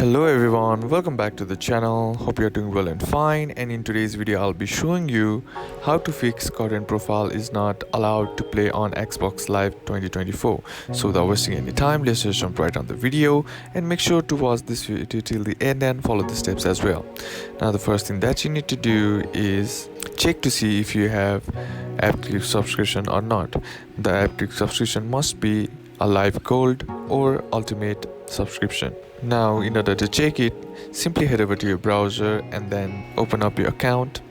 Hello everyone, welcome back to the channel. Hope you're doing well and fine, and in today's video I'll be showing you how to fix current profile is not allowed to play on Xbox Live 2024. So without wasting any time, let's just jump right on the video and make sure to watch this video till the end and follow the steps as well. Now the first thing that you need to do is check to see if you have active subscription or not. The active subscription must be a Live Gold or Ultimate subscription. Now in order to check it, simply head over to your browser and then open up your account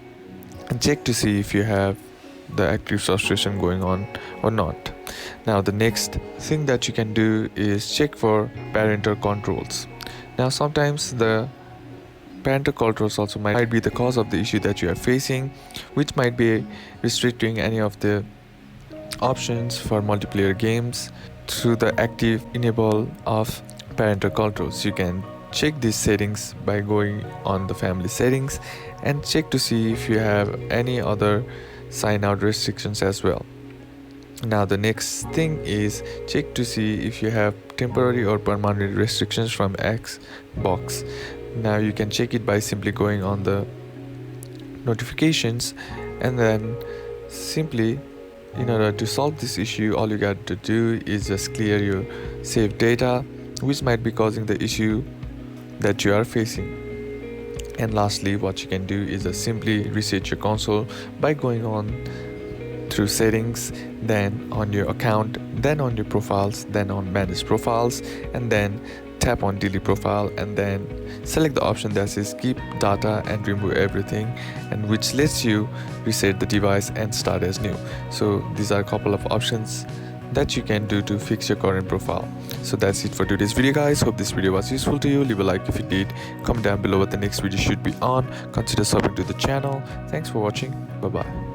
and check to see if you have the active subscription going on or not. Now the next thing that you can do is check for parental controls. Now sometimes the parental controls also might be the cause of the issue that you are facing, which might be restricting any of the options for multiplayer games through the active enable of parental controls. You can check these settings by going on the family settings and check to see if you have any other sign out restrictions as well. Now the next thing is check to see if you have temporary or permanent restrictions from Xbox. Now you can check it by simply going on the notifications, and then simply, in order to solve this issue, all you got to do is just clear your saved data, which might be causing the issue that you are facing. And lastly, what you can do is just simply reset your console by going on through settings, then on your account, then on your profiles, then on manage profiles, and then tap on delete profile, and then select the option that says keep data and remove everything, and which lets you reset the device and start as new. So these are a couple of options that you can do to fix your current profile. So that's it for today's video, guys. Hope this video was useful to you. Leave a like if it did, comment down below what the next video should be on, consider subbing to the channel. Thanks for watching. Bye bye.